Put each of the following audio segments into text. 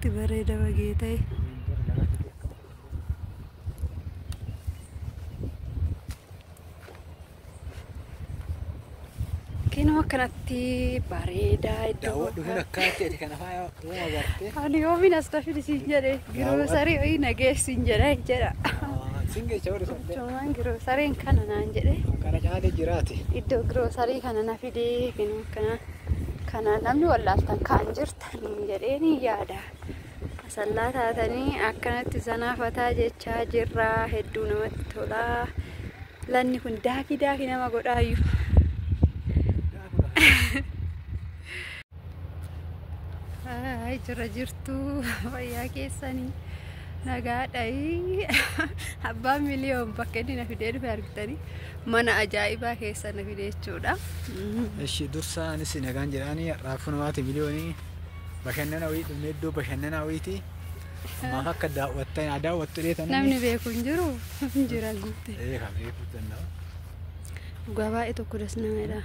akkamitti bareeda bagee ta'e. Kinoo akkanatti bareedaa iddoo Daawwadhu akkaatti kana faaya uuma agartee. ani yoomiin as tafi siin jedhe giroosarii wayii nageessin jedha. Singe chawri sonde. Cumaan giroosariin kana naan jedhe. Kana caalee jiraate. Iddoo giroosarii kana na fidee kinoo kana namni wallaaltan kaan jirtan jedheeni yaada. Asallaa taatanii akkanatti sanaafataa jechaa jirra. Hedduu namatti tolaa. Lanni kun daakii nama godhaayyuu. Jira jirtu wayyaa keessanii nagaadhayi. Abbaan miliyoon bakka inni na fidee dhufe argitanii mana ajaa'ibaa keessa na fidee jechuudha. Ishi dursa anis nagaan jedhaanii raafuu namaati miliyoonii bashannana wayii dhumne iddoo bashannanaa wayiiti. Maaf akka daawwattu dheetan. Namni beeku hin jiru hin jiran guutte. Kan beekuu danda'a. Dhugaa baay'ee tokko das namadha.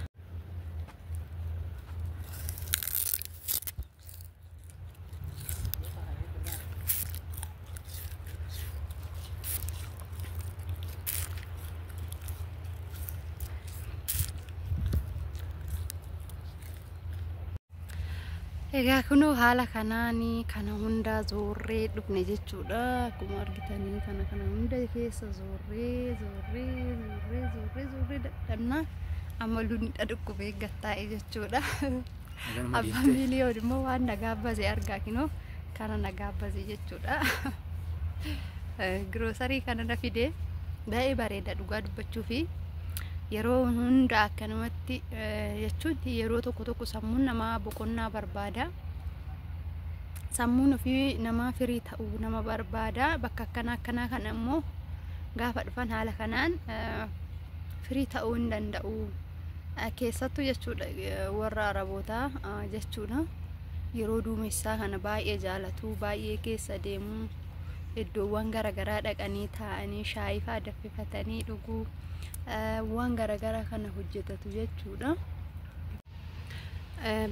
Egaa kunoo haala kanaanii kana hunda zoorree dhufne jechuudha. Akkuma argitanii kana hunda keessa zoorree dadhabnaan amma luni dhukkubee gattaa'e jechuudha. Abbaan miliyoon immoo waan nagaabbase argaa kinoo kana nagaabbase jechuudha. Giroosarii kana na fidee baay'ee bareeda dhugaa dubbachuufi yeroo hunda akkanumatti jechuun yeroo tokko sammuun namaa boqonnaa barbaada. Sammuun ofii namaa firii ta'uu nama barbaada. Bakka akkanaa kana immoo gaafa dhufan haala kanaan firii ta'uu hin danda'u. Keessattuu jechuudha warra Arabootaa jechuudha. Yeroo duumessaa kana baay'ee jaalatu, baay'ee keessa deemu, iddoowwan garaagaraa dhaqanii taa'anii shaayii fa'aa danfifatanii dhuguu. Waan garaagaraa kana hojjetatu jechuudha.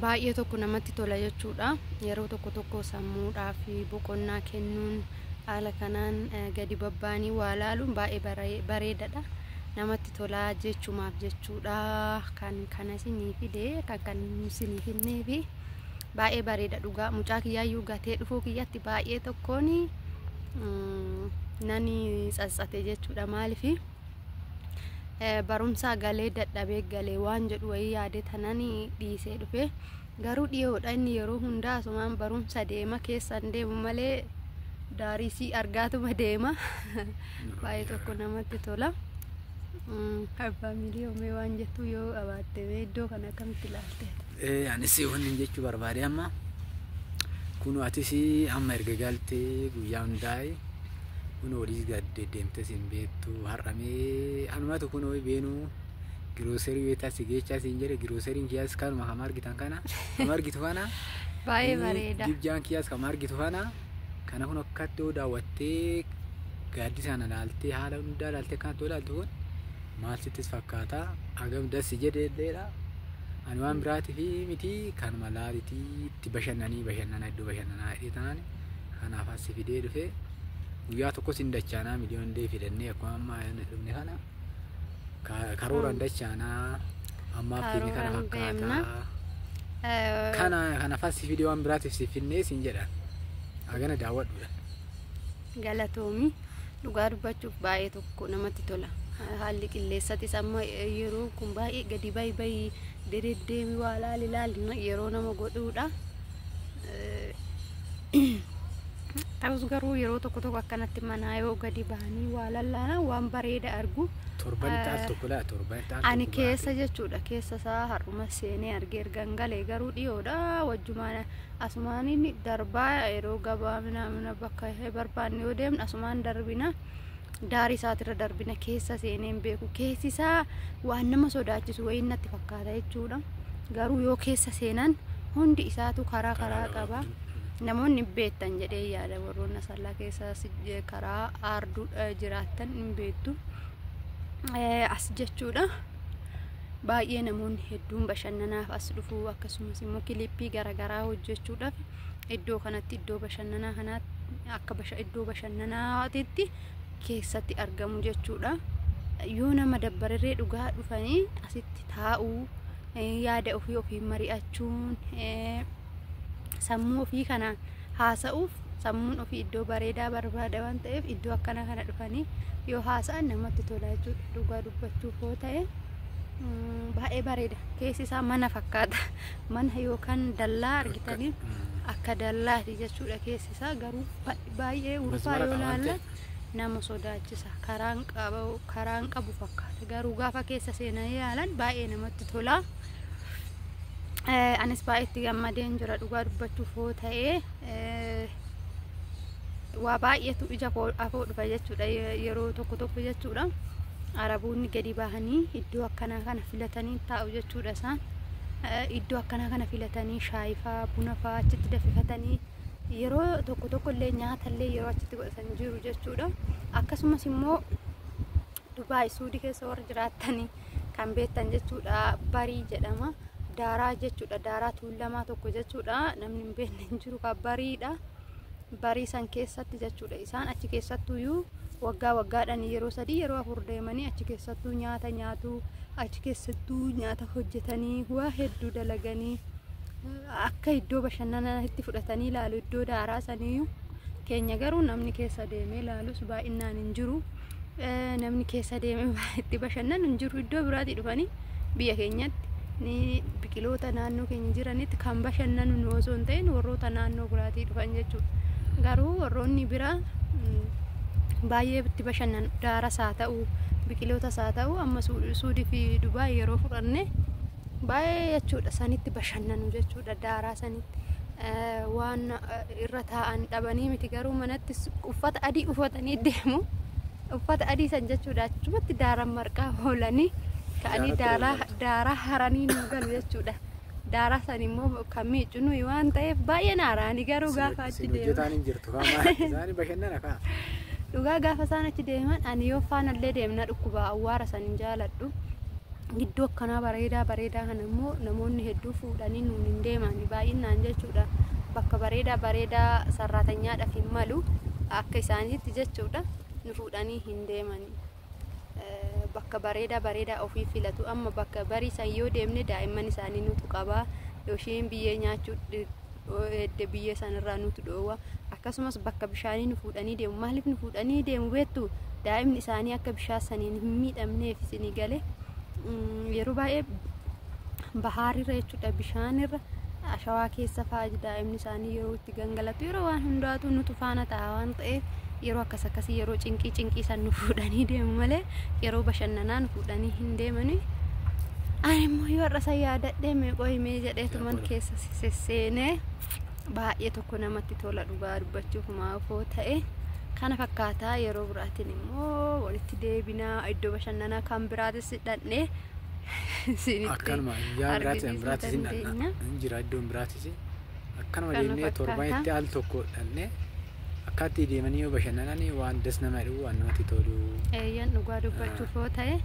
Baay'ee tokko namatti tola jechuudha. Yeroo tokko sammuudhaaf boqonnaa kennuun haala kanaan gadi babbaanii waa laaluun baay'ee bareedadha. Namatti tola jechumaaf jechuudha. Kan kana isinii fidee kan isinii finnee fi baay'ee bareeda dhugaa. Mucaa kiyyaayyuu gatee dhufuu kiyyatti baay'ee tokkoon nani tsatsate jechuudha. Maaliif barumsa galee dadhabee galee waan jedhu wayii yaade tanani dhiisee dhufe. Garuu dhiyoodha inni yeroo hundaa asumaan barumsa deema keessan deemu malee daarisii argaatuma deema. Baay'ee tokko namatti tola. Abbaa miliyoomee waan jettu yoo abaatte iddoo kana akkamitti ilaalte? Anis wanni jechuu barbaade amma kun atis amma erga galtee guyyaa hundaa'e kun olii gadde deemte sin beektu har'amee anumatu kun ho'i beenuu girooserii beektaa si geechaa siin jedhe girooseriin kiyyaas kanuma kan argitan kana kan argitu kana baay'ee bareeda. Dibjaan kiyyaas kan argitu kana kun akkatti yoo daawwattee gaaddisaan ilaaltee haala hundaa ilaaltee kanatti yoo ilaaltu kun maal sittis fakkaata hagam dassi jedheedha. Ani waan biraatii fi miti kan malaalitii itti bashannanaa iddoo bashannanaa hidheetanaan kanaaf as fidee dhufe. Guyyaa tokko sin dachaanaa miliyoon dee fidannee akkuma amma dhufne kana karooraan dachaanaa ammaaf fiidni kana fakkaata. Kana fas fidee waan biraatiif si finnee sin jedhan hagana daawwadhuudha. Galatoomi dhugaa dubbachuuf baay'ee tokko namatti tola. Haalli qilleessatis amma yeroo kun baay'ee gadi baay'ee deddeemi waa laali yeroo nama godhuudha. Ta'us garuu yeroo tokko akkanatti manaa yoo gadi bahanii waa lallaana waan bareeda argu. Torban taal tokko laa torban taal. Ani keessa jechuudha keessa isaa har'uma seenee argee ergan galee garuu dhiyoodha wajjumaan asumaan inni darbaa yeroo gabaa mina bakka barbaanne yoo deemne asumaan darbina. Daarii isaatirra darbina keessa seeneen beeku. Keessi isaa waan nama sodaachisu wayii natti fakkaata jechuudha. Garuu yoo keessa seenan hundi isaatu karaa qaba. Namoonni beektan jedhee yaada warroonni asallaa keessa karaa aarduu jiraatan hin beektu. As jechuudha. Baay'ee namoonni hedduun bashannanaaf as dhufuu akkasumas immoo kilippii garaagaraa hojjechuudhaaf iddoo kanatti iddoo bashannanaa kanaatti akka iddoo bashannanaatitti keessatti argamu jechuudha. Yoo nama dabbareree dhugaa dhufanii asitti taa'uu yaada ofii mari'achuun sammuu ofii kanaan haasa'uuf sammuun ofii iddoo bareedaa barbaada waan ta'eef iddoo akkana kana dhufanii yoo haasa'an namatti tola jechuudha. Dhugaa dubbachuuf yoo ta'e baay'ee bareeda. Keessi isaa mana fakkaata. Mana yookaan dallaa argitanii akka dallaati jechuudha. Keessi isaa garuu baay'ee ulfaa yoo ilaallan nama sodaachisa. Karaan qabu fakkaata. Garuu gaafa keessa seenanii ilaalan baay'ee namatti tola. Anis baay'eetti gammadeen jira dhugaa dubbachuuf yoo ta'e waa baay'eetu ija afoo dhufa jechuudha. Yeroo tokko jechuudha. Araboonni gadi bahanii iddoo akkanaa kana filatanii taa'u jechuudha. Isaan iddoo akkanaa kana filatanii shaayii faa buna faa achitti danfifatanii yeroo tokko illee nyaata illee yeroo achitti godhatan jiru jechuudha. Akkasumas immoo Dubaay Suudii keessa warra jiraatanii kan beektan jechuudha. Barii jedhama. Daaraa jechuudha. Daaraa tuulamaa tokko jechuudha. Namni hin beekne hin jiru kan bariidha. Barii san keessatti jechuudha. Isaan achi keessattuyyuu waggaadhaan yeroo 3 yeroo 4 deemanii achi keessattuu nyaata nyaatu, achi keessattuu nyaata hojjetanii waa hedduu dalaganii akka iddoo bashannanaatti fudhatanii ilaalu iddoo daaraa saniyyuu. Keenya garuu namni keessa deemee ilaalus baay'inaan hin jiru. Namni keessa deemee itti bashannanu hin jiru. Iddoo biraatii dhufanii biyya keenyatti ni biqiloota naannoo keenya jiranitti kan bashannanu nu osoo hin ta'in warroota naannoo biraatii dhufan jechuudha. Garuu warroonni biraa baay'ee itti bashannanu. Daaras haa ta'u biqilootas haa ta'u amma Suudii fi Dubaay yeroo fudhanne baay'ee jechuudha sanitti bashannanu jechuudha. Daaraa sanitti waan irra taa'an dhabanii miti garuu manatti uffata adii uffatanii deemu. Uffata adii san jechuudha achumatti daaraan marqaa oolanii ka'anii daaraa haranii nu galu jechuudha. Daaraa san immoo kan miicu nuyi waan ta'eef baay'ee naaraanii garuu gaafa achi deeman dhugaa gaafa isaan achi deeman ani yoo faanallee deemna dhukkuba awwaara san hin jaaladhu. Iddoo akkanaa bareedaa kana immoo namoonni hedduu fuudhanii nuun hin deeman baay'inaan jechuudha. Bakka bareedaa sarratanyaadhaaf hin malu akka isaaniitti jechuudha. Nu fuudhanii hin deeman. Bakka bareedaa ofii filatu. Amma bakka barii san yoo deemne daa'imman isaanii nutu qabaa. Yookiin biyyee nyaachuu biyyee sanarraa nutu dhoowwa. Akkasumas bakka bishaanii nu fuudhanii deemu. Maaliif nu fuudhanii deemu beektu? Daa'imni isaanii akka bishaan saniin hin miidhamneef isinii galee yeroo baay'ee bahaarirra jechuudha. Bishaanirra ashawaa keessa fa'aa daa'imni isaanii yeroo itti gangalatu yeroo waan hundaatu nutu faana ta'a waan ta'eef yeroo akkasii yeroo cinqii san nu fuudhanii deemu malee yeroo bashannanaa nu fuudhanii hin deemani. Ani immoo yoo irra yaadadhee meeqoo himee jedheetuman keessa sesseenee baay'ee tokko namatti tola dhugaa dubbachuuf maafoo ta'e kana fakkaataa. Yeroo biraatiin immoo walitti deebinaa iddoo bashannanaa kan biraatis dhannee akkanuma biraatis jira. Iddoon biraatis akkanuma deemnee torbanitti al tokko dhannee akkatti deemanii yoo bashannananii waan des nama dhibu waan namatti tolu. Eeyyan dhugaa dubbachuuf yoo ta'e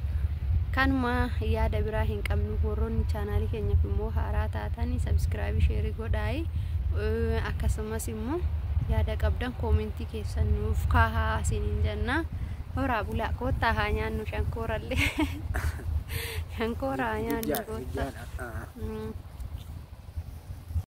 kanuma yaada biraa hin qabnu. Warroonni chaanaalii keenyaaf immoo haaraa taatanii subscribe share godhaayi. Akkasumas immoo yaada qabdan koomentii keessan nuuf kaahaa isiniin jenna. Horaa bulaa koottaa haa nyaannu shankoorallee. Shankooraa nyaannu koottaa.